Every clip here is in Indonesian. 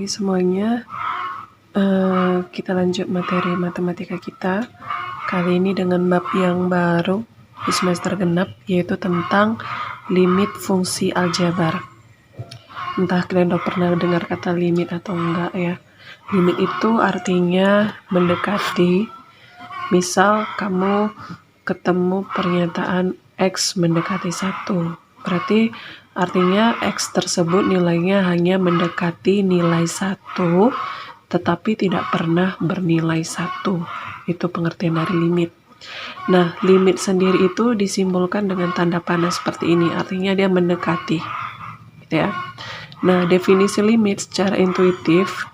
pagi semuanya. Kita lanjut materi matematika kita. Kali ini dengan bab yang baru di semester genap, yaitu tentang limit fungsi aljabar. Entah kalian udah pernah dengar kata limit atau enggak ya. Limit itu artinya mendekati. Misal kamu ketemu pernyataan X mendekati 1. Berarti artinya X tersebut nilainya hanya mendekati nilai 1, tetapi tidak pernah bernilai 1. Itu pengertian dari limit. Nah, limit sendiri itu disimbolkan dengan tanda panah seperti ini. Artinya dia mendekati. Gitu ya. Nah, definisi limit secara intuitif,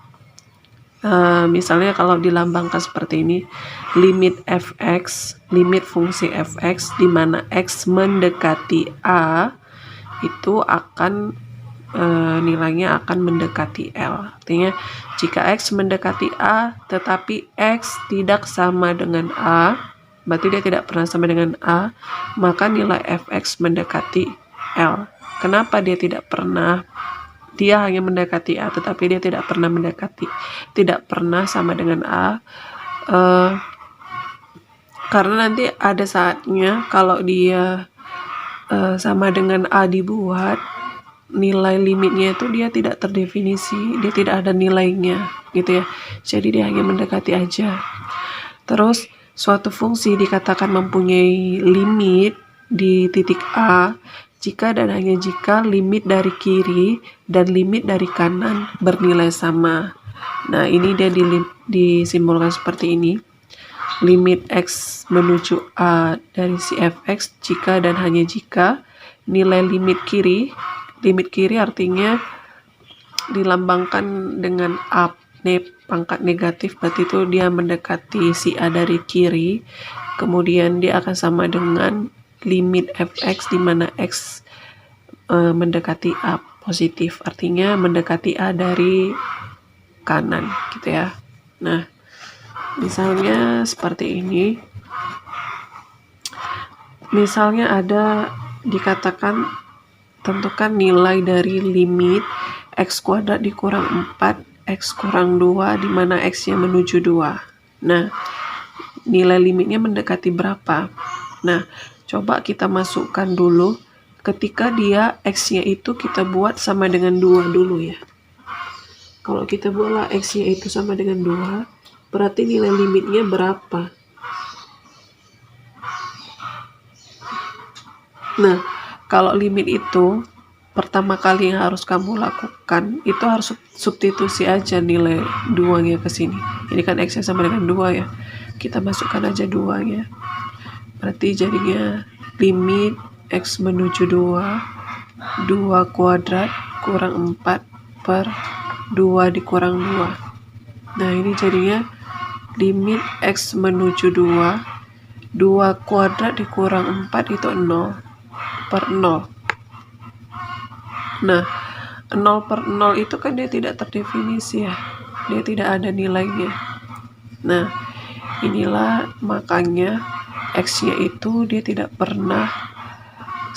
misalnya kalau dilambangkan seperti ini, limit fx, limit fungsi fx di mana x mendekati a, itu akan nilainya akan mendekati L. Artinya jika X mendekati A tetapi X tidak sama dengan A, berarti dia tidak pernah sama dengan A, maka nilai Fx mendekati L. Kenapa dia tidak pernah? Dia hanya mendekati A tetapi dia tidak pernah sama dengan A, karena nanti ada saatnya kalau dia sama dengan A dibuat, nilai limitnya itu dia tidak terdefinisi, dia tidak ada nilainya gitu ya. Jadi dia hanya mendekati aja. Terus suatu fungsi dikatakan mempunyai limit di titik A jika dan hanya jika limit dari kiri dan limit dari kanan bernilai sama. Nah, ini dia disimbolkan seperti ini. Limit X menuju A dari si fx jika dan hanya jika nilai limit kiri artinya dilambangkan dengan up, pangkat negatif, berarti itu dia mendekati si A dari kiri, kemudian dia akan sama dengan limit fx di mana x mendekati A positif, artinya mendekati A dari kanan gitu ya. Nah, misalnya seperti ini. Misalnya ada dikatakan tentukan nilai dari limit x kuadrat dikurang 4 x kurang 2 di mana x-nya menuju 2. Nah, nilai limitnya mendekati berapa? Nah, coba kita masukkan dulu. Ketika dia x-nya itu kita buat sama dengan 2 dulu ya. Kalau kita buatlah x-nya itu sama dengan 2, berarti nilai limitnya berapa? Nah, kalau limit itu pertama kali yang harus kamu lakukan itu harus substitusi aja nilai 2-nya ke sini. Ini kan x-nya sama dengan 2 ya. Kita masukkan aja 2-nya. Berarti jadinya limit x menuju 2 kuadrat kurang 4 per 2 dikurang 2. Nah, ini jadinya limit x menuju 2 kuadrat dikurang 4 itu 0 per 0. Nah, 0 per 0 itu kan dia tidak terdefinisi ya. Dia tidak ada nilainya. Nah, inilah makanya X-nya itu dia tidak pernah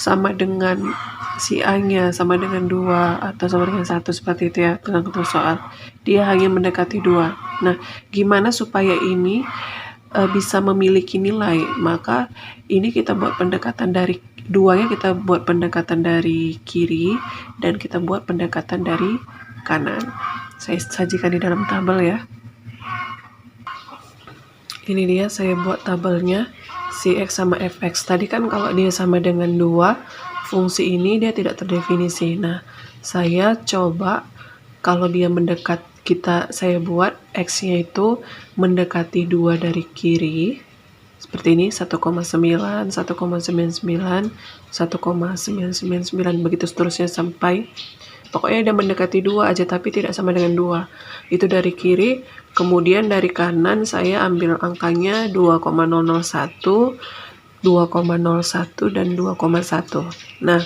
sama dengan si A-nya, sama dengan 2 atau sama dengan 1 seperti itu ya, tergantung soal. Dia hanya mendekati 2. Nah, gimana supaya ini bisa memiliki nilai? Maka ini kita buat pendekatan dari 2-nya, kita buat pendekatan dari kiri dan kita buat pendekatan dari kanan. Saya sajikan di dalam tabel ya. Ini dia saya buat tabelnya si X sama fx. Tadi kan kalau dia sama dengan 2, fungsi ini dia tidak terdefinisi. Nah, saya coba kalau dia mendekat, saya buat X-nya itu mendekati 2 dari kiri. Seperti ini, 1,9, 1,99, 1,999, begitu seterusnya sampai pokoknya dia mendekati 2 aja tapi tidak sama dengan 2. Itu dari kiri. Kemudian dari kanan saya ambil angkanya 2,001, 2,01 dan 2,1. Nah,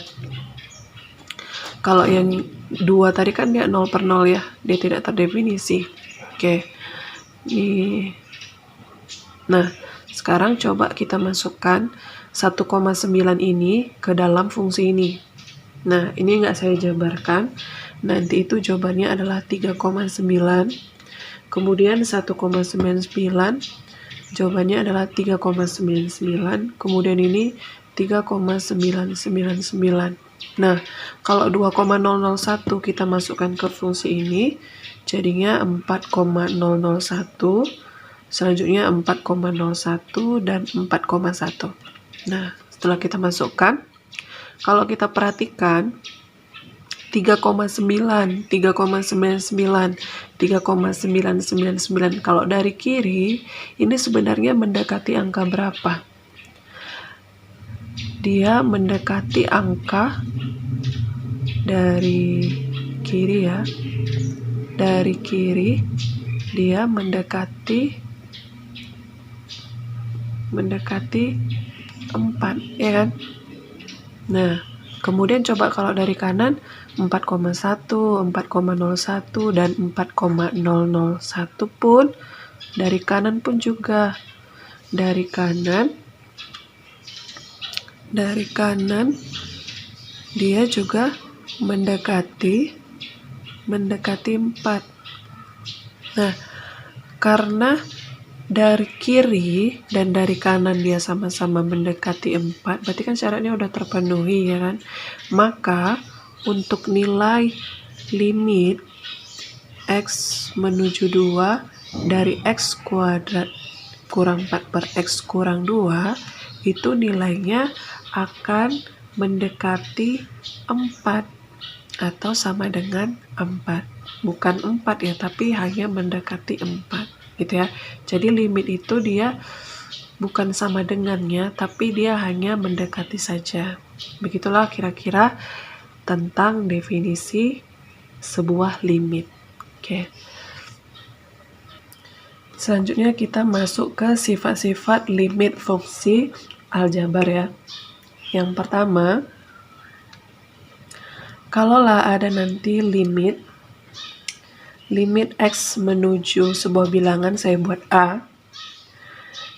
kalau yang 2 tadi kan dia 0 per 0 ya, dia tidak terdefinisi. Oke. Nah, sekarang coba kita masukkan 1,9 ini ke dalam fungsi ini. Nah, ini nggak saya jabarkan. nanti itu jawabannya adalah 3,9. Kemudian 1,99, jawabannya adalah 3,99. Kemudian ini 3,999. Nah, kalau 2,001 kita masukkan ke fungsi ini, jadinya 4,001. Selanjutnya 4,01 dan 4,1. Nah, setelah kita masukkan, kalau kita perhatikan 3,9, 3,99, 3,999. Kalau dari kiri, ini sebenarnya mendekati angka berapa? Dia mendekati angka dari kiri ya. Dari kiri, dia mendekati 4, ya kan? Nah, kemudian coba kalau dari kanan 4,1, 4,01 dan 4,001 pun dari kanan pun juga dari kanan dia juga mendekati 4. Nah, karena dari kiri dan dari kanan dia sama-sama mendekati 4, berarti kan syaratnya udah terpenuhi ya kan? Maka untuk nilai limit X menuju 2 dari X kuadrat kurang 4 per X kurang 2, itu nilainya akan mendekati 4 atau sama dengan 4. Bukan 4 ya, tapi hanya mendekati 4. Gitu ya. Jadi limit itu dia bukan sama dengannya, tapi dia hanya mendekati saja. Begitulah kira-kira tentang definisi sebuah limit. Oke. Selanjutnya kita masuk ke sifat-sifat limit fungsi aljabar ya. Yang pertama, kalaulah ada nanti limit X menuju sebuah bilangan, saya buat A.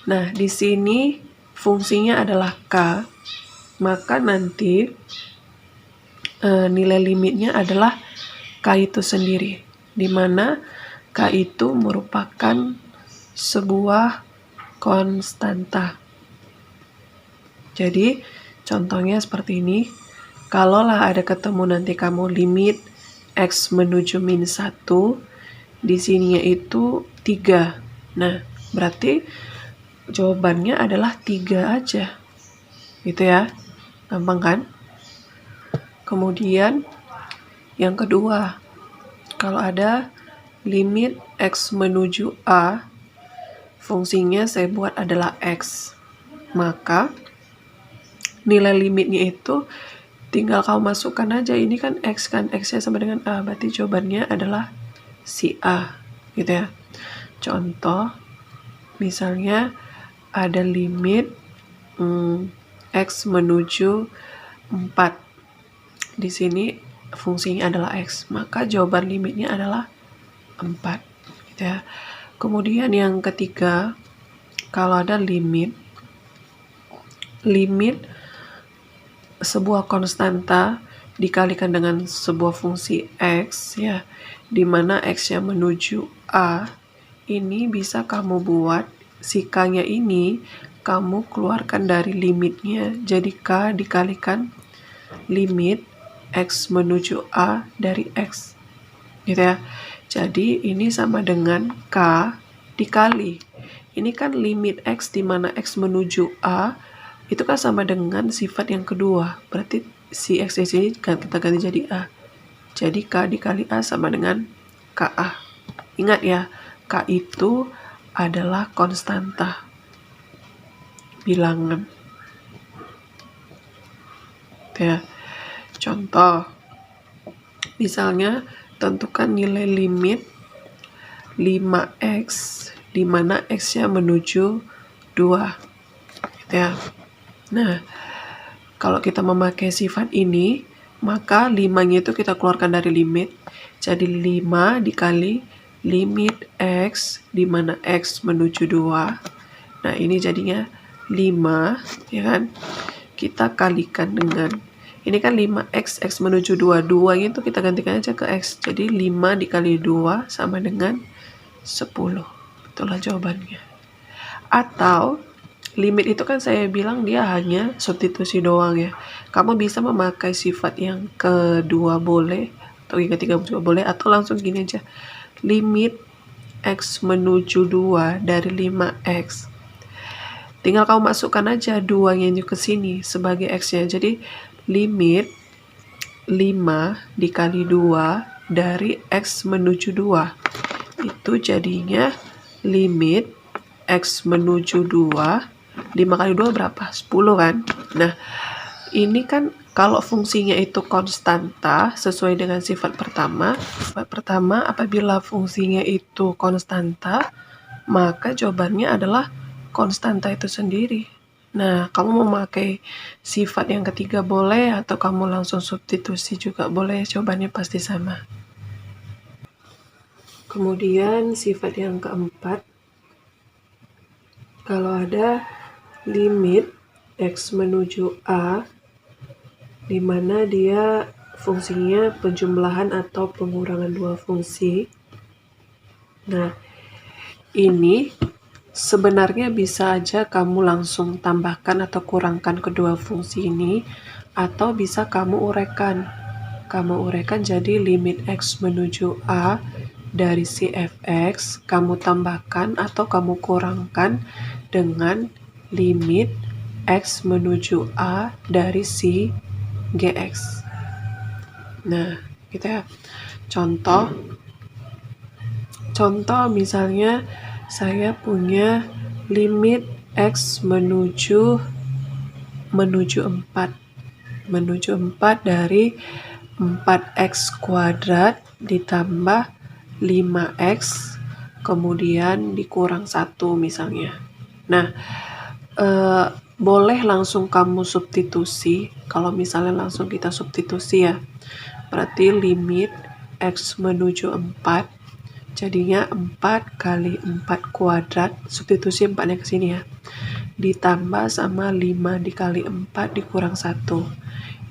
Nah, di sini fungsinya adalah K, maka nanti nilai limitnya adalah K itu sendiri, di mana K itu merupakan sebuah konstanta. Jadi, contohnya seperti ini. Kalaulah ada ketemu nanti kamu limit X menuju min 1, di sininya itu 3. Nah, berarti jawabannya adalah 3 aja. Gitu ya. Gampang kan? Kemudian yang kedua, kalau ada limit X menuju A, fungsinya saya buat adalah X. Maka nilai limitnya itu tinggal kamu masukkan aja, ini kan X kan, X-nya sama dengan A, berarti jawabannya adalah si A, gitu ya. Contoh, misalnya ada limit X menuju 4. Di sini fungsinya adalah X, maka jawaban limitnya adalah 4, gitu ya. Kemudian yang ketiga, kalau ada limit sebuah konstanta dikalikan dengan sebuah fungsi X ya, di mana X-nya menuju A, ini bisa kamu buat si K-nya ini kamu keluarkan dari limitnya, jadi K dikalikan limit X menuju A dari X, gitu ya. Jadi ini sama dengan K dikali, ini kan limit X di mana X menuju A itu kan sama dengan sifat yang kedua, berarti si X ini kita ganti jadi A. Jadi K dikali A sama dengan KA. Ingat ya, K itu adalah konstanta bilangan. Ya. Contoh, misalnya tentukan nilai limit 5X di mana X-nya menuju 2. Ya. Nah, kalau kita memakai sifat ini, maka 5-nya itu kita keluarkan dari limit. Jadi 5 dikali limit X di mana X menuju 2. Nah, ini jadinya 5, ya kan? Kita kalikan dengan, Ini kan 5x, x menuju 2. 2-nya itu kita gantikan aja ke x. Jadi 5 dikali 2 sama dengan 10. Itulah jawabannya. Atau limit itu kan saya bilang dia hanya substitusi doang ya. Kamu bisa memakai sifat yang kedua boleh, atau yang ketiga juga boleh, atau langsung gini aja. Limit x menuju 2 dari 5x. Tinggal kamu masukkan aja 2-nya ke sini sebagai x-nya. Jadi limit 5 dikali 2 dari x menuju 2. Itu jadinya limit x menuju 2. 5 kali 2 berapa? 10 kan? Nah, ini kan kalau fungsinya itu konstanta sesuai dengan sifat pertama. Sifat pertama, apabila fungsinya itu konstanta, maka jawabannya adalah konstanta itu sendiri. Nah, kamu memakai sifat yang ketiga boleh, atau kamu langsung substitusi juga boleh, jawabannya pasti sama. Kemudian sifat yang keempat, kalau ada limit x menuju a, di mana dia fungsinya penjumlahan atau pengurangan dua fungsi. Nah, ini sebenarnya bisa aja kamu langsung tambahkan atau kurangkan kedua fungsi ini, atau bisa kamu uraikan. Kamu uraikan jadi limit x menuju a dari si fx, kamu tambahkan atau kamu kurangkan dengan limit x menuju a dari si gx. Nah, kita contoh misalnya saya punya limit x menuju 4 dari 4x kuadrat ditambah 5x kemudian dikurang 1 misalnya. Nah, boleh langsung kamu substitusi. Kalau misalnya langsung kita substitusi ya, berarti limit x menuju 4 jadinya 4 kali 4 kuadrat, substitusi 4-nya ke sini ya, ditambah sama 5 dikali 4 dikurang 1.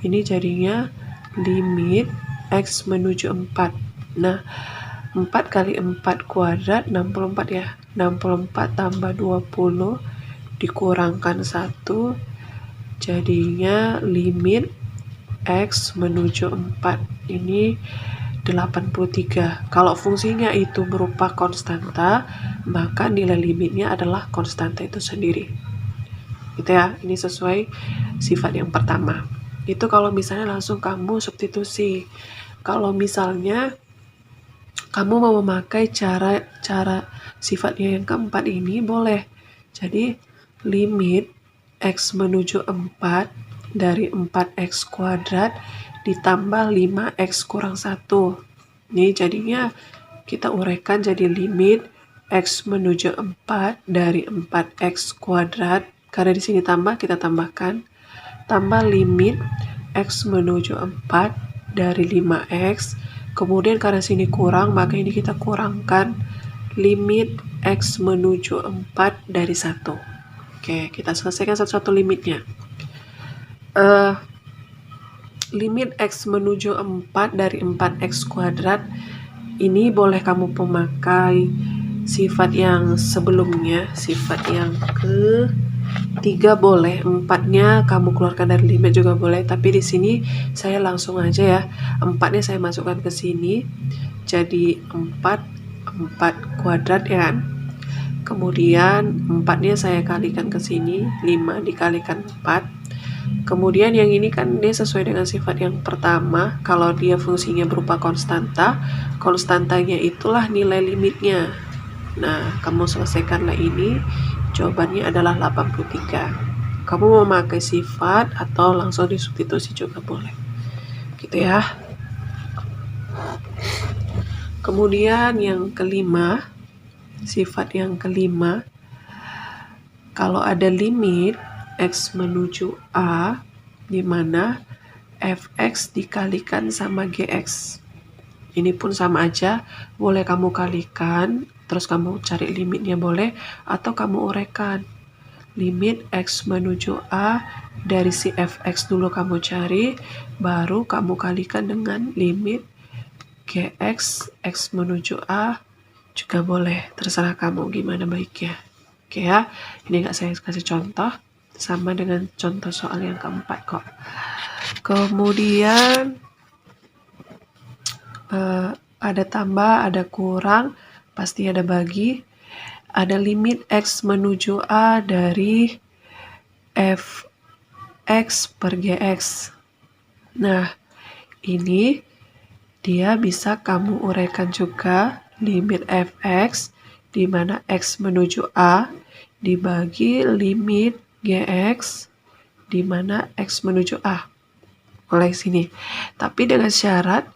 Ini jadinya limit x menuju 4. Nah, 4 kali 4 kuadrat 64 ya. 64 tambah 20 dikurangkan 1 jadinya limit x menuju 4 ini 83. Kalau fungsinya itu berupa konstanta, maka nilai limitnya adalah konstanta itu sendiri. Gitu ya, ini sesuai sifat yang pertama. Itu kalau misalnya langsung kamu substitusi. Kalau misalnya kamu mau memakai cara sifatnya yang keempat ini boleh. Jadi limit x menuju 4 dari 4x kuadrat ditambah 5x kurang 1. Ini jadinya kita uraikan jadi limit x menuju 4 dari 4x kuadrat. Karena di sini tambah, kita tambahkan. Tambah limit x menuju 4 dari 5x. Kemudian karena sini kurang, maka ini kita kurangkan limit x menuju 4 dari 1. Oke, kita selesaikan satu-satu limitnya. Limit x menuju 4 dari 4x kuadrat ini boleh kamu pemakai sifat yang sebelumnya, sifat yang ketiga boleh, 4-nya kamu keluarkan dari limit juga boleh, tapi di sini saya langsung aja ya, 4-nya saya masukkan ke sini jadi 4 kuadrat ya kan. Kemudian 4-nya saya kalikan ke sini, 5 dikalikan 4. Kemudian yang ini kan dia sesuai dengan sifat yang pertama, kalau dia fungsinya berupa konstanta, konstantanya itulah nilai limitnya. Nah, kamu selesaikanlah ini, jawabannya adalah 83. Kamu memakai sifat atau langsung disubstitusi juga boleh. Gitu ya. Kemudian yang kelima, sifat yang kelima, kalau ada limit x menuju a di mana fx dikalikan sama gx. Ini pun sama aja, boleh kamu kalikan terus kamu cari limitnya boleh, atau kamu uraikan. limit X menuju A dari si fx dulu kamu cari, baru kamu kalikan dengan limit Gx, X menuju A juga boleh, terserah kamu gimana baiknya. Oke ya, ini nggak saya kasih contoh, sama dengan contoh soal yang keempat kok. Kemudian ada tambah, ada kurang, pasti ada bagi. Ada limit X menuju A dari fx per gx. Nah, ini dia bisa kamu uraikan juga limit fx di mana x menuju A dibagi limit gx di mana x menuju A. Mulai sini. Tapi dengan syarat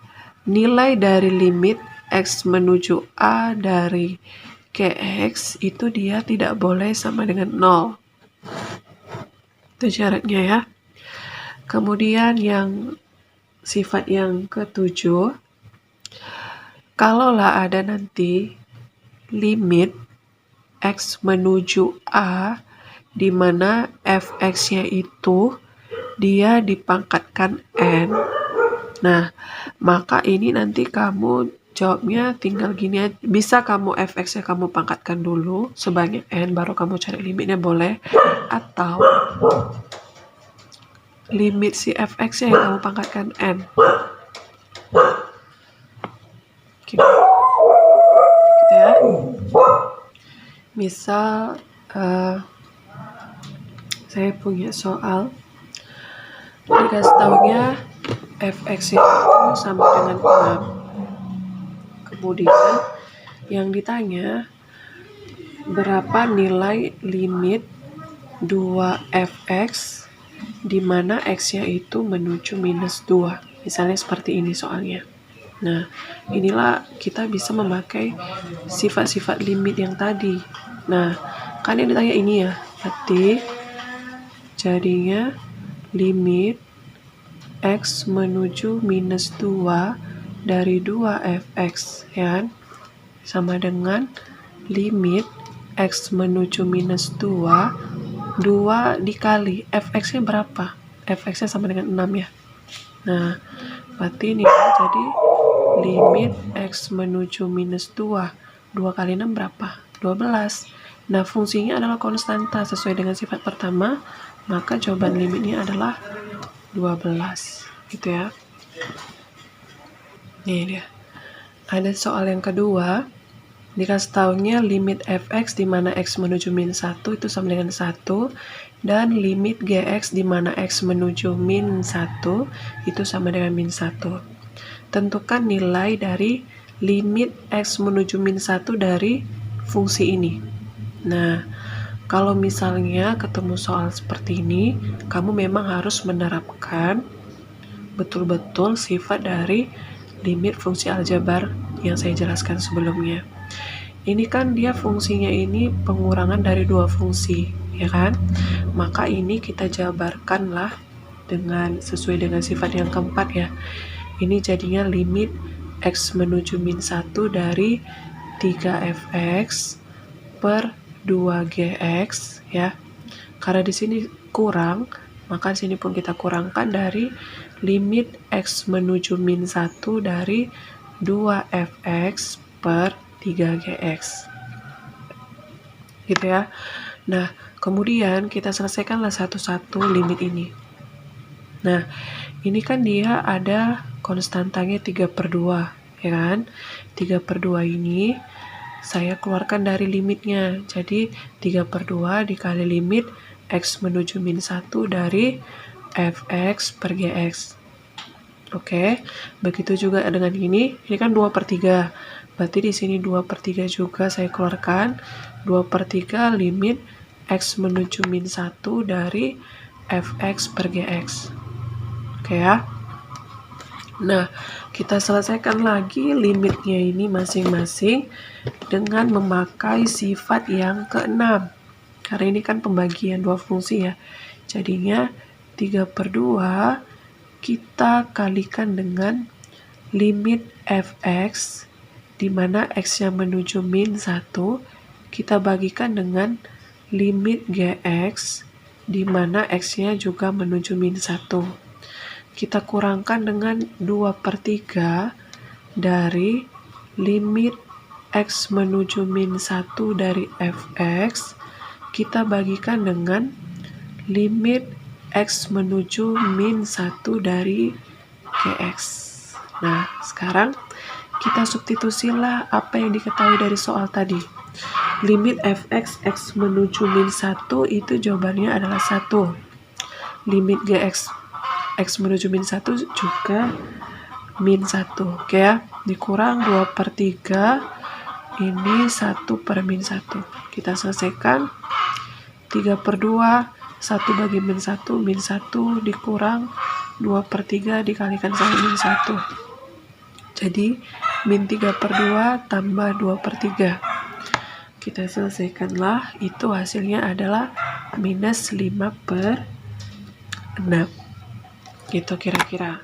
nilai dari limit x menuju A dari gx itu dia tidak boleh sama dengan 0. Itu syaratnya ya. Kemudian yang sifat yang ketujuh, kalaulah ada nanti limit X menuju A di mana fx-nya itu dia dipangkatkan N. Nah, maka ini nanti kamu jawabnya tinggal gini aja. Bisa kamu fx-nya kamu pangkatkan dulu sebanyak N, baru kamu cari limitnya boleh. Atau limit si fx-nya yang kamu pangkatkan N. Gitu ya. Misal saya punya soal dikasih taunya fx itu sama dengan 6. Kemudian yang ditanya berapa nilai limit 2fx di mana x-nya itu menuju minus 2. Misalnya seperti ini soalnya. Nah, inilah kita bisa memakai sifat-sifat limit yang tadi. Nah, kan yang ditanya ini ya, berarti jadinya limit x menuju minus 2 dari 2fx ya, sama dengan limit x menuju minus 2 dikali fx-nya berapa? Fx-nya sama dengan 6 ya. Nah, berarti ini jadi limit x menuju minus 2. 2 kali 6 berapa? 12. Nah, fungsinya adalah konstanta sesuai dengan sifat pertama, maka jawaban limitnya adalah 12. Gitu ya. Nih dia. Ada soal yang kedua. Dikasih taunya limit fx di mana x menuju min 1 itu sama dengan 1, dan limit gx di mana x menuju min 1 itu sama dengan min 1. Tentukan nilai dari limit x menuju min 1 dari fungsi ini. Nah, kalau misalnya ketemu soal seperti ini, kamu memang harus menerapkan betul-betul sifat dari limit fungsi aljabar yang saya jelaskan sebelumnya. Ini kan dia fungsinya ini pengurangan dari dua fungsi, ya kan? Maka ini kita jabarkan lah dengan sesuai dengan sifat yang keempat ya. Ini jadinya limit x menuju min 1 dari 3fx per 2gx ya. Karena di sini kurang, maka di sini pun kita kurangkan dari limit x menuju min 1 dari 2fx per 3gx. Gitu ya. Nah, kemudian kita selesaikanlah satu-satu limit ini. Nah, ini kan dia ada konstantanya 3/2, ya kan? 3/2 ini saya keluarkan dari limitnya. Jadi 3/2 dikali limit x menuju min 1 dari fx per gx. Oke, begitu juga dengan ini kan 2/3. Berarti di sini 2/3 juga saya keluarkan. 2/3 limit x menuju min 1 dari fx per gx. Oke ya. Nah, kita selesaikan lagi limitnya ini masing-masing dengan memakai sifat yang ke-6. Karena ini kan pembagian dua fungsi ya. Jadinya 3/2 kita kalikan dengan limit fx di mana x yang menuju min 1 kita bagikan dengan limit Gx di mana X-nya juga menuju min 1. Kita kurangkan dengan 2/3 dari limit X menuju min 1 dari Fx, kita bagikan dengan limit X menuju min 1 dari Gx. Nah, sekarang kita substitusilah apa yang diketahui dari soal tadi. Limit Fx X menuju min 1 itu jawabannya adalah 1. Limit Gx X menuju min 1 juga min 1. Oke ya, dikurang 2/3, ini 1/-1. Kita selesaikan. 3/2, 1 bagi min 1, min 1 dikurang 2/3 dikalikan sama min 1. Jadi, min 3/2 tambah 2/3. Kita selesaikanlah, itu hasilnya adalah minus 5/6. Gitu kira-kira.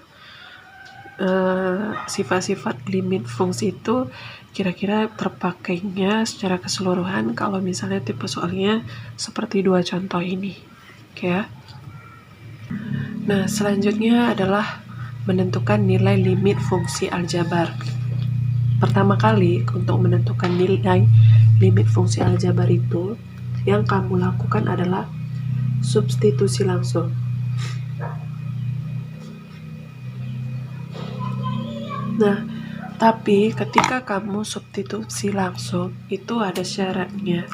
Sifat-sifat limit fungsi itu kira-kira terpakainya secara keseluruhan kalau misalnya tipe soalnya seperti dua contoh ini. Oke ya. Nah, selanjutnya adalah menentukan nilai limit fungsi aljabar. Pertama kali untuk menentukan nilai limit fungsi aljabar itu, yang kamu lakukan adalah substitusi langsung. Nah, tapi ketika kamu substitusi langsung, itu ada syaratnya.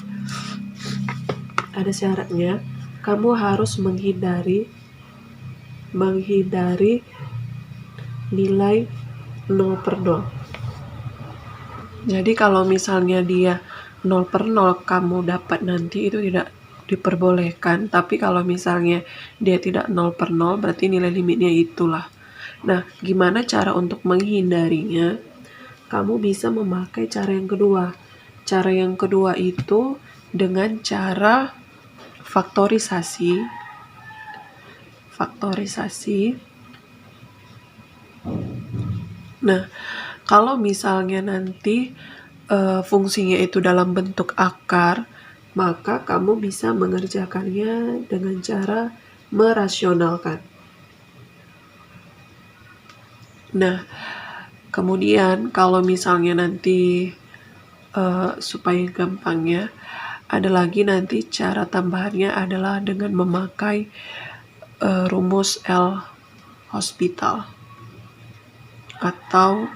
Ada syaratnya, kamu harus menghindari nilai 0/0. Jadi kalau misalnya dia 0/0 kamu dapat nanti itu tidak diperbolehkan. Tapi kalau misalnya dia tidak 0/0 berarti nilai limitnya itulah. Nah, gimana cara untuk menghindarinya? Kamu bisa memakai cara yang kedua. Cara yang kedua itu dengan cara faktorisasi. Nah, kalau misalnya nanti fungsinya itu dalam bentuk akar, maka kamu bisa mengerjakannya dengan cara merasionalkan. Nah, kemudian kalau misalnya nanti supaya gampangnya, ada lagi nanti cara tambahannya adalah dengan memakai rumus L'Hospital, atau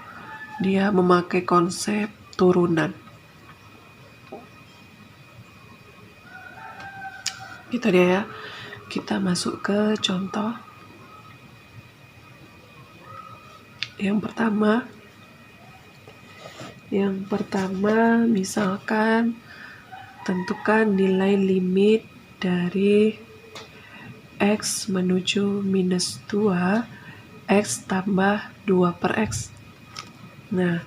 dia memakai konsep turunan. Gitu dia ya. Kita masuk ke contoh. Yang pertama misalkan tentukan nilai limit dari X menuju minus 2, X tambah 2/X. Nah,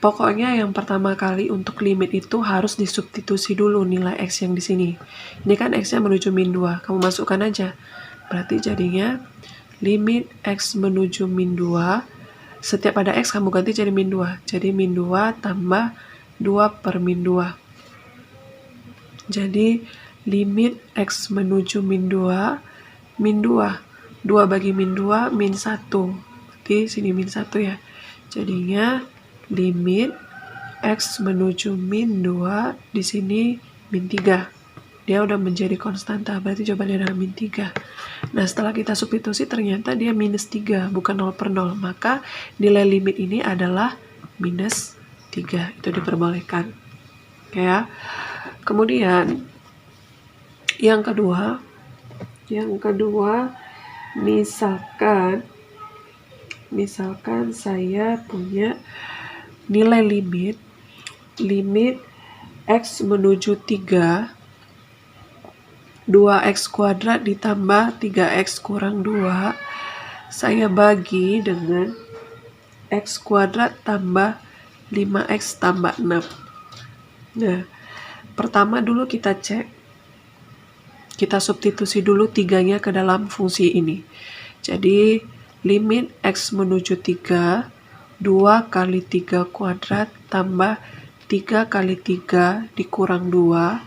pokoknya yang pertama kali untuk limit itu harus disubstitusi dulu nilai X yang di sini. Ini kan X-nya menuju min 2, kamu masukkan aja. Berarti jadinya limit X menuju min 2, setiap ada X kamu ganti jadi min 2. Jadi min 2 tambah 2/min 2. Jadi limit X menuju min 2, min 2. 2 bagi min 2, min 1. Berarti sini min 1 ya. Jadinya limit X menuju min 2, di sini min 3. Dia udah menjadi konstanta, berarti jawabannya adalah min 3. Nah, setelah kita substitusi ternyata dia minus 3, bukan 0/0. Maka nilai limit ini adalah minus 3. Itu diperbolehkan. Oke ya. Kemudian, yang kedua, misalkan saya punya nilai limit X menuju 3, 2X kuadrat ditambah 3X kurang 2, saya bagi dengan X kuadrat tambah 5X tambah 6. Nah, pertama dulu kita cek, kita substitusi dulu 3-nya ke dalam fungsi ini. Jadi, limit X menuju 3, 2 kali 3 kuadrat tambah 3 kali 3 dikurang 2,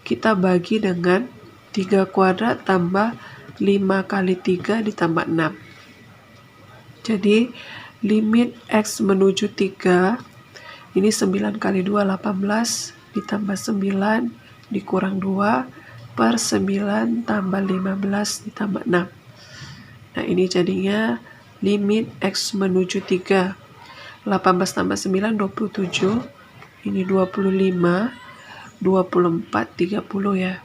kita bagi dengan 3 kuadrat tambah 5 kali 3 ditambah 6. Jadi limit X menuju 3, ini 9 kali 2, 18, ditambah 9 dikurang 2, per 9 tambah 15 ditambah 6. Nah ini jadinya limit X menuju 3. 18 tambah 9, 27. Ini 25, 24, 30 ya.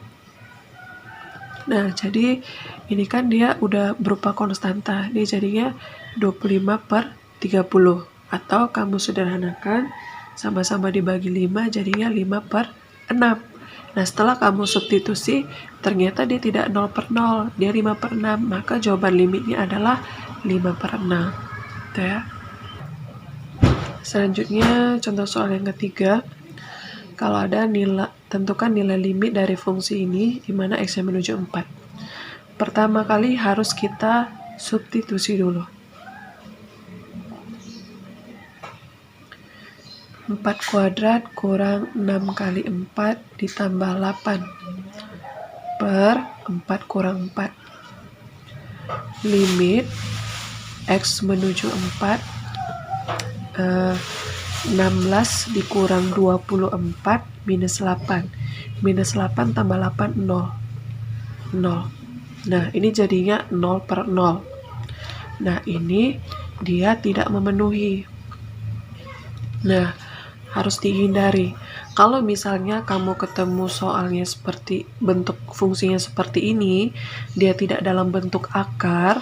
Nah jadi ini kan dia udah berupa konstanta. Ini jadinya 25 per 30. Atau kamu sederhanakan, sama-sama dibagi 5 jadinya 5 per 6. Nah setelah kamu substitusi, ternyata dia tidak 0 per 0, dia 5 per 6. Maka jawaban limitnya adalah 5 per 6. Gitu ya. Selanjutnya contoh soal yang ketiga. Kalau ada nilai, tentukan nilai limit dari fungsi ini di mana X menuju 4. Pertama kali harus kita substitusi dulu. 4 kuadrat kurang 6 kali 4 ditambah 8 per 4 kurang 4. Limit X menuju 4, 16 dikurang 24 minus 8. Minus 8 tambah 8, 0. 0. Nah, ini jadinya 0 per 0. Nah, ini dia tidak memenuhi. Nah, harus dihindari. Kalau misalnya kamu ketemu soalnya seperti bentuk fungsinya seperti ini, dia tidak dalam bentuk akar,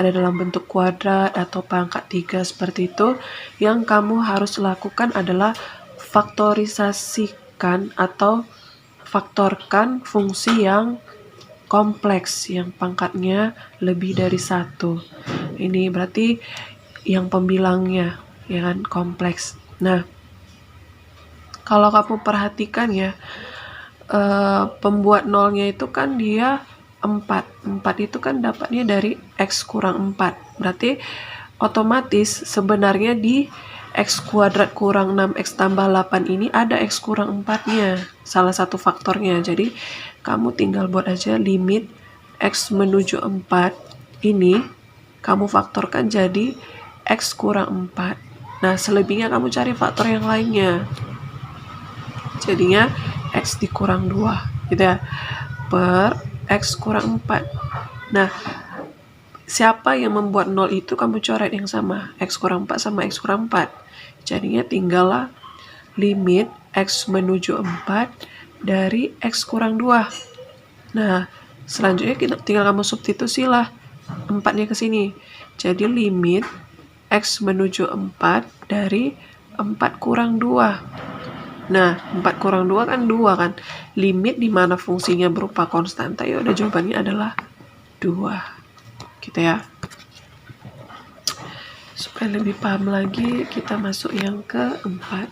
ada dalam bentuk kuadrat atau pangkat 3 seperti itu, yang kamu harus lakukan adalah faktorisasikan atau faktorkan fungsi yang kompleks, yang pangkatnya lebih dari 1. Ini berarti yang pembilangnya, ya kan, kompleks. Nah, kalau kamu perhatikan ya, pembuat nolnya itu kan dia 4. 4 itu kan dapatnya dari X kurang 4. Berarti otomatis sebenarnya di X kuadrat kurang 6X tambah 8 ini ada X kurang 4-nya. Salah satu faktornya. Jadi kamu tinggal buat aja limit X menuju 4 ini. Kamu faktorkan jadi X kurang 4. Nah selebihnya kamu cari faktor yang lainnya. Jadinya X dikurang 2. Gitu ya. Per X kurang 4. Nah, siapa yang membuat 0 itu kamu coret yang sama. X kurang 4 sama X kurang 4. Jadinya tinggallah limit X menuju 4 dari X kurang 2. Nah, selanjutnya tinggal kamu substitusi lah 4-nya ke sini. Jadi limit X menuju 4 dari 4 kurang 2. Nah, 4 kurang 2 kan 2 kan. Limit di mana fungsinya berupa konstanta, ya udah jawabannya adalah 2. Gitu ya. Supaya lebih paham lagi, kita masuk yang keempat.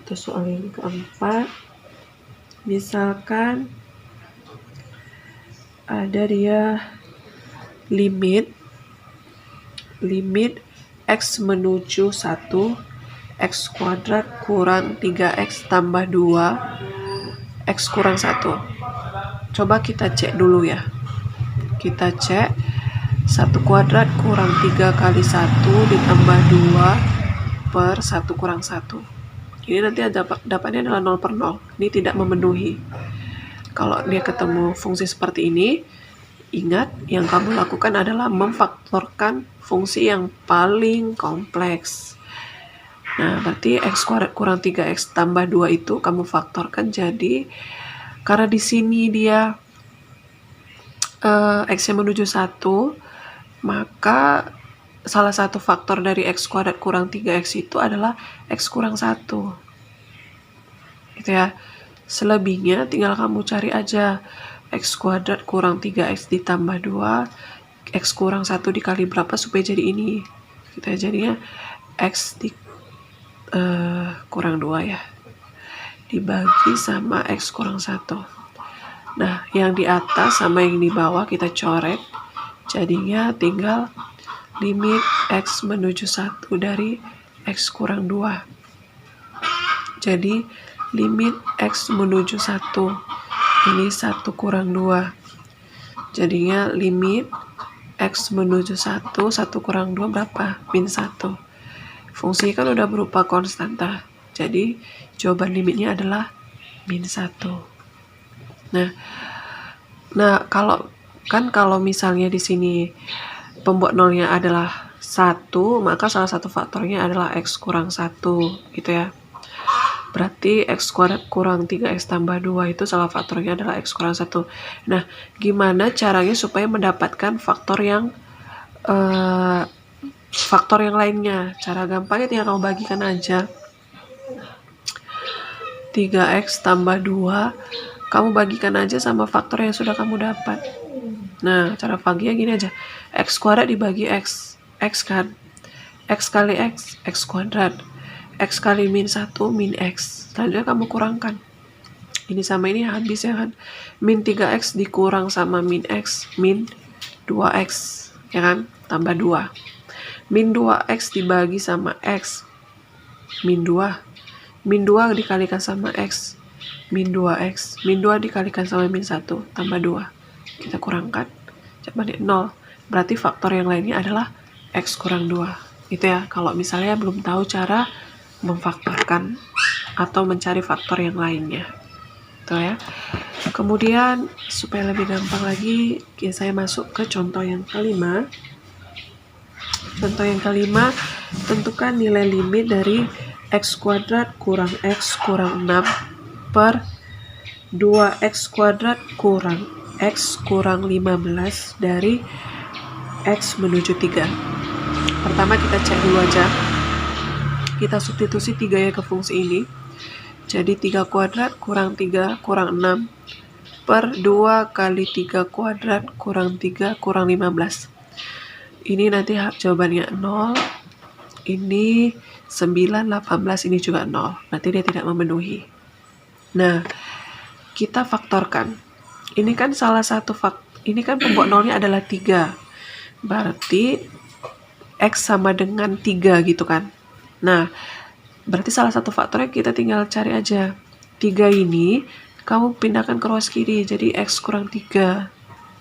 Itu soal yang keempat. Misalkan ada dia limit X menuju 1, X kuadrat kurang 3X tambah 2, X kurang 1. Coba kita cek dulu ya. Kita cek 1 kuadrat kurang 3 kali 1 ditambah 2 per 1 kurang 1. Ini nanti dapatnya adalah 0 per 0. Ini tidak memenuhi. Kalau dia ketemu fungsi seperti ini, ingat yang kamu lakukan adalah memfaktorkan fungsi yang paling kompleks. Nah, berarti X kuadrat kurang 3X tambah 2 itu kamu faktorkan jadi, karena di sini dia X-nya menuju 1, maka salah satu faktor dari X kuadrat kurang 3X itu adalah X kurang 1. Gitu ya. Selebihnya tinggal kamu cari aja. X kuadrat kurang 3X ditambah 2, X kurang 1 dikali berapa supaya jadi ini. Gitu ya, jadinya X kurang 2 ya, dibagi sama X kurang 1. Nah, yang di atas sama yang di bawah kita coret. Jadinya tinggal limit X menuju 1 dari X kurang 2. Jadi limit X menuju 1. Ini 1 kurang 2. Jadinya limit X menuju 1, 1 kurang 2 berapa? Min 1. Fungsi kan udah berupa konstanta. Jadi jawaban limitnya adalah min 1. Nah, kalau misalnya di sini pembuat nolnya adalah 1, maka salah satu faktornya adalah X kurang 1, gitu ya. Berarti X kuadrat kurang 3X tambah 2 itu salah faktornya adalah X kurang 1. Nah, gimana caranya supaya mendapatkan faktor yang lainnya? Cara gampangnya tinggal kamu bagikan aja. 3X tambah 2, kamu bagikan aja sama faktor yang sudah kamu dapat. Nah, cara baginya gini aja. X kuadrat dibagi X. X kan? X kali X, X kuadrat. X kali min 1, min X. Selanjutnya kamu kurangkan. Ini sama ini habis ya kan? Min 3X dikurang sama min X, min 2X. Ya kan? Tambah 2. Min 2X dibagi sama X, min 2. Min 2 dikalikan sama X, min 2X. Min 2 dikalikan sama min 1, tambah 2. Kita kurangkan. Jawabannya 0. Berarti faktor yang lainnya adalah X kurang 2. Itu ya, kalau misalnya belum tahu cara memfaktorkan atau mencari faktor yang lainnya. Itu ya. Kemudian supaya lebih gampang lagi, saya masuk ke contoh yang kelima. Contoh yang kelima, tentukan nilai limit dari X kuadrat kurang X kurang 6 per 2X kuadrat kurang X kurang 15 dari X menuju 3. Pertama kita cek dulu aja. Kita substitusi 3 ya ke fungsi ini. Jadi 3 kuadrat kurang 3 kurang 6 per 2 kali 3 kuadrat kurang 3 kurang 15. Ini nanti jawabannya 0. Ini 9, 18, ini juga 0. Berarti dia tidak memenuhi. Nah, kita faktorkan. Ini kan salah satu ini kan pembuat nolnya adalah 3. Berarti X sama dengan 3 gitu kan. Nah, berarti salah satu faktornya kita tinggal cari aja. 3 ini kamu pindahkan ke ruas kiri, jadi X kurang 3.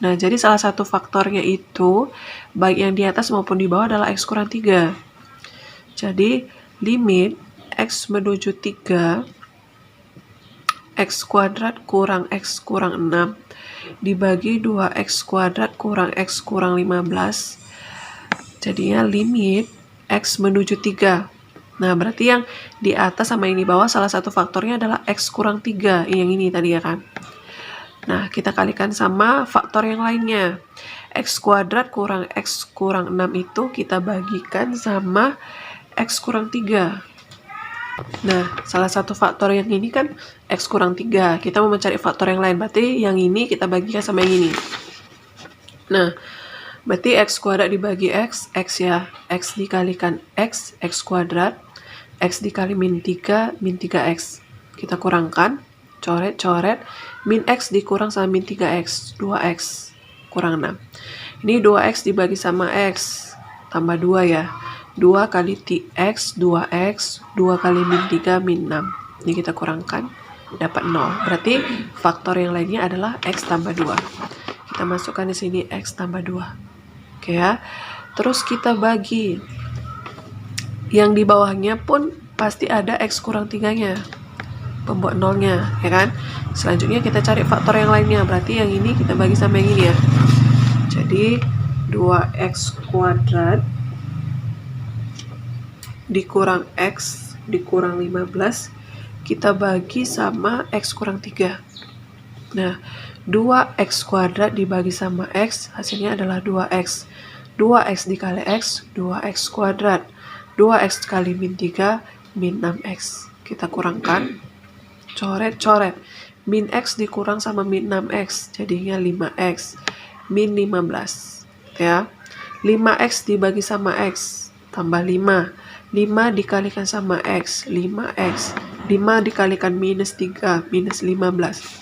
Nah, jadi salah satu faktornya itu, baik yang di atas maupun di bawah adalah X kurang 3. Jadi, limit X menuju 3, X kuadrat kurang X kurang 6, dibagi 2X kuadrat kurang X kurang 15. Jadinya limit X menuju 3. Nah, berarti yang di atas sama yang di bawah salah satu faktornya adalah X kurang 3. Yang ini tadi ya kan. Nah, kita kalikan sama faktor yang lainnya. X kuadrat kurang X kurang 6 itu kita bagikan sama X kurang 3. Nah, salah satu faktor yang ini kan X kurang 3. Kita mau mencari faktor yang lain. Berarti yang ini kita bagikan sama yang ini. Nah, berarti X kuadrat dibagi X ya. X dikalikan X kuadrat. X dikali min 3, min 3X. Kita kurangkan, coret. Min X dikurang sama min 3X, 2X kurang 6. Ini 2X dibagi sama X, tambah 2 ya. 2 kali X, 2X, 2 kali min 3, min 6. Ini kita kurangkan, dapat 0. Berarti faktor yang lainnya adalah X tambah 2. Kita masukkan di sini X tambah 2. Oke ya. Terus kita bagi. Yang di bawahnya pun pasti ada X kurang 3-nya. Pembuat nolnya, ya kan? Selanjutnya kita cari faktor yang lainnya. Berarti yang ini kita bagi sama yang ini ya. Jadi 2X kuadrat dikurang X dikurang 15 kita bagi sama X kurang 3. Nah, 2X kuadrat dibagi sama X hasilnya adalah 2X. 2X dikali X, 2X kuadrat. 2X kali min 3, min 6X. Kita kurangkan, coret. Min X dikurang sama min 6X, jadinya 5X. Min 15, ya. 5X dibagi sama X, tambah 5. 5 dikalikan sama X, 5X. 5 dikalikan minus 3, minus 15.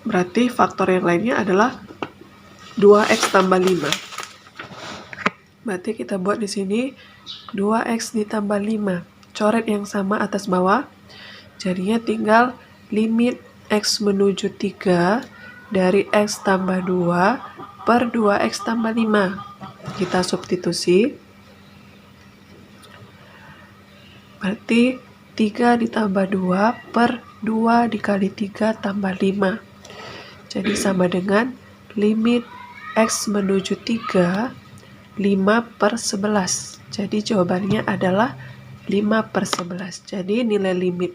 Berarti faktor yang lainnya adalah 2X tambah 5. Berarti kita buat di sini 2X ditambah 5. Coret yang sama atas bawah. Jadinya tinggal limit X menuju 3 dari X tambah 2 per 2X tambah 5. Kita substitusi. Berarti 3 ditambah 2 per 2 dikali 3 tambah 5. Jadi sama dengan limit X menuju 3, 5 per 11. Jadi jawabannya adalah 5 per 11. Jadi nilai limit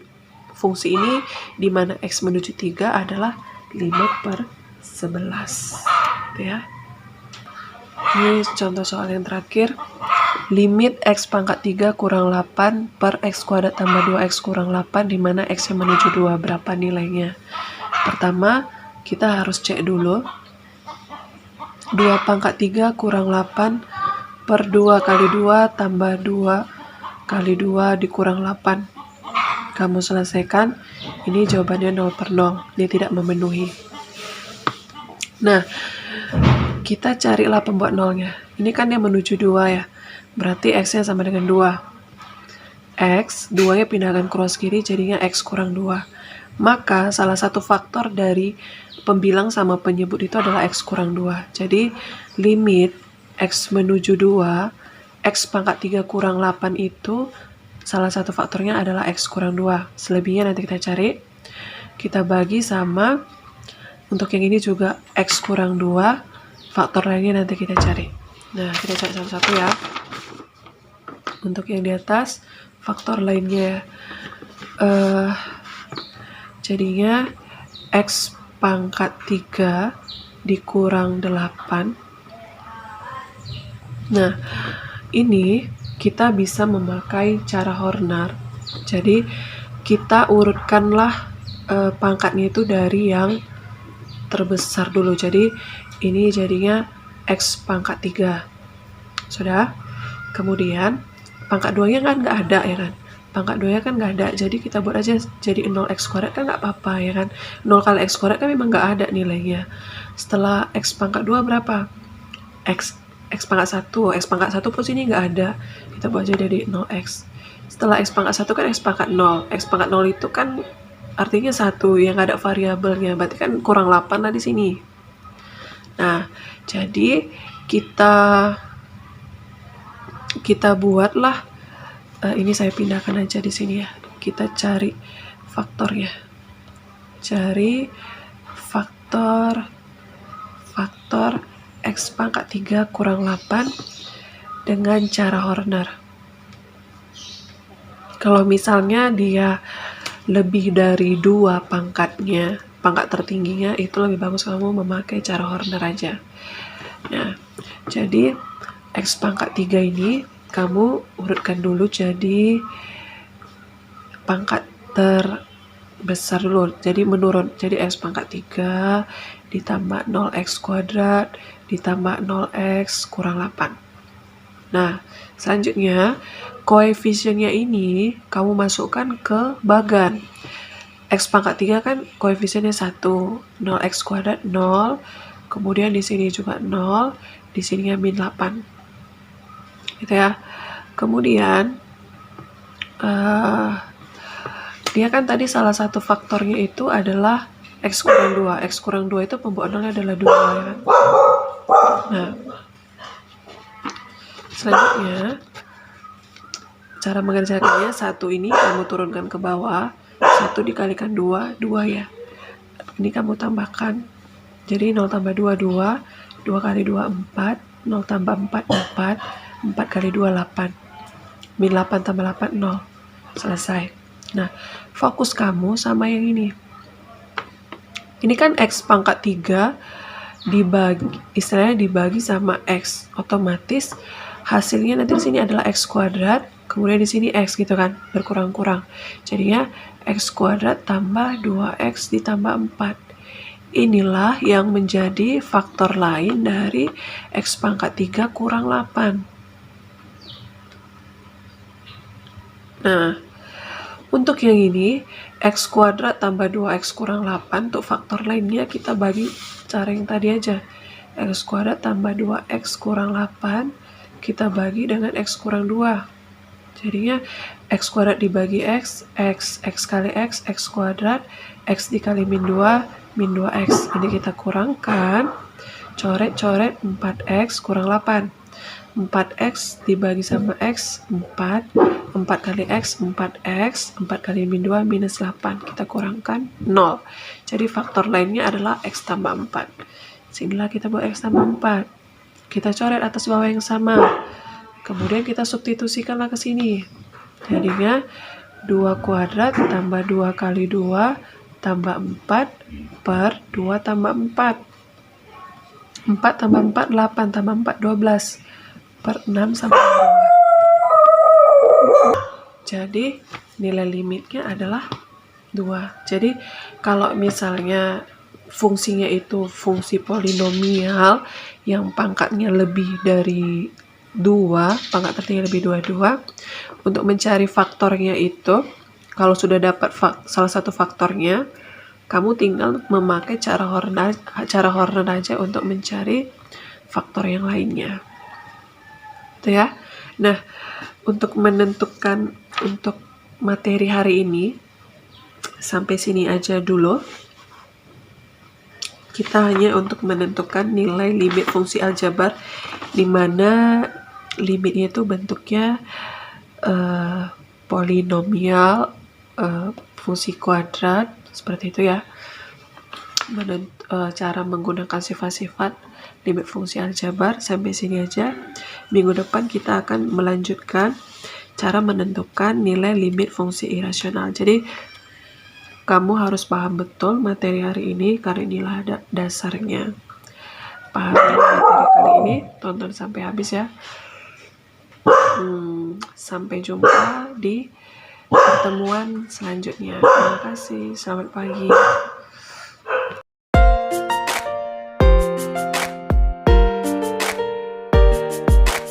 fungsi ini di mana X menuju 3 adalah 5 per 11. Ya. Ini contoh soal yang terakhir. Limit X pangkat 3 kurang 8 per X kuadrat tambah 2X kurang 8 di mana X yang menuju 2 berapa nilainya. Pertama, kita harus cek dulu. 2 pangkat 3 kurang 8 per 2 kali 2 tambah 2 kali 2 dikurang 8. Kamu selesaikan, ini jawabannya 0 per 0, ini tidak memenuhi. Nah, kita carilah pembuat nolnya. Ini kan yang menuju 2 ya, berarti X-nya sama dengan 2. X, 2-nya pindahkan cross kiri, jadinya X kurang 2. Maka salah satu faktor dari pembilang sama penyebut itu adalah X kurang 2. Jadi limit X menuju 2, X pangkat 3 kurang 8 itu salah satu faktornya adalah X kurang 2. Selebihnya nanti kita cari. Kita bagi sama, untuk yang ini juga X kurang 2, faktor lainnya nanti kita cari. Nah, kita cari satu-satu ya. Untuk yang di atas, faktor lainnya jadinya X pangkat 3 dikurang 8. Nah, ini kita bisa memakai cara Horner. Jadi kita urutkanlah pangkatnya itu dari yang terbesar dulu. Jadi ini jadinya X pangkat 3. Sudah? Kemudian pangkat 2-nya kan nggak ada ya kan? Pangkat 2-nya kan nggak ada, jadi kita buat aja jadi 0X kuadrat kan nggak apa-apa ya kan? 0 kali X kuadrat kan memang nggak ada nilainya. Setelah X pangkat 2 berapa? X pangkat 1, X pangkat 1 pun sini nggak ada, kita buat aja jadi 0X. Setelah X pangkat 1 kan X pangkat 0. X pangkat 0 itu kan artinya 1 yang nggak ada variabelnya, berarti kan kurang 8 lah di sini. Nah, jadi kita buatlah, ini saya pindahkan aja di sini ya. Kita cari faktornya. Cari faktor X pangkat 3 kurang 8 dengan cara Horner. Kalau misalnya dia lebih dari 2 pangkatnya, pangkat tertingginya, itu lebih bagus kamu memakai cara Horner aja. Nah, jadi X pangkat 3 ini kamu urutkan dulu jadi pangkat terbesar dulu, jadi menurun. Jadi X pangkat 3 ditambah 0X kuadrat ditambah 0X kurang 8. Nah, selanjutnya koefisiennya ini kamu masukkan ke bagan. X pangkat 3 kan koefisiennya 1, 0X kuadrat 0, kemudian di sini juga 0, di sininya min 8. Gitu ya. Kemudian dia kan tadi salah satu faktornya itu adalah X kurang 2. X kurang 2 itu pembuat nolnya adalah 2 ya kan. Nah, selanjutnya cara mengerjakannya, 1 ini kamu turunkan ke bawah, 1 dikalikan 2, 2 ya. Ini kamu tambahkan, jadi 0 tambah 2, 2, 2 kali 2, 4, 0 tambah 4, 4, 4 kali 2, 8. Min 8 tambah 8, 0. Selesai. Nah, fokus kamu sama yang ini. Ini kan X pangkat 3 dibagi, istilahnya dibagi sama X. Otomatis hasilnya nanti di sini adalah X kuadrat, kemudian di sini X gitu kan, berkurang-kurang. Jadinya X kuadrat tambah 2X ditambah 4. Inilah yang menjadi faktor lain dari X pangkat 3 kurang 8. Nah, untuk yang ini, X kuadrat tambah 2X kurang 8, untuk faktor lainnya kita bagi cara yang tadi aja. X kuadrat tambah 2X kurang 8, kita bagi dengan X kurang 2. Jadinya X kuadrat dibagi X kali X kuadrat, X dikali min 2 X. Ini kita kurangkan, coret-coret 4X kurang 8. 4X dibagi sama X, 4 kali X, 4X, 4 kali min 2 minus 8. Kita kurangkan 0. Jadi faktor lainnya adalah X tambah 4. Sinilah kita buat X tambah 4. Kita coret atas bawah yang sama. Kemudian kita substitusikanlah ke sini. Jadinya 2 kuadrat tambah 2 kali 2 tambah 4 per 2 tambah 4. 4 tambah 4, 8 tambah 4, 12 per 6 sama 2. Jadi nilai limitnya adalah 2. Jadi kalau misalnya fungsinya itu fungsi polinomial yang pangkatnya lebih dari 2, pangkat tertinggi lebih 2, untuk mencari faktornya itu, kalau sudah dapat salah satu faktornya, kamu tinggal memakai cara Horner aja untuk mencari faktor yang lainnya. Itu ya. Nah, untuk menentukan untuk materi hari ini, sampai sini aja dulu. Kita hanya untuk menentukan nilai limit fungsi aljabar, di mana limitnya itu bentuknya polinomial, fungsi kuadrat, seperti itu ya. Cara menggunakan sifat-sifat limit fungsi aljabar sampai sini aja. Minggu depan kita akan melanjutkan cara menentukan nilai limit fungsi irasional. Jadi kamu harus paham betul materi hari ini karena inilah dasarnya. Pahami materi kali ini, tonton sampai habis ya. Sampai jumpa di pertemuan selanjutnya. Terima kasih, selamat pagi.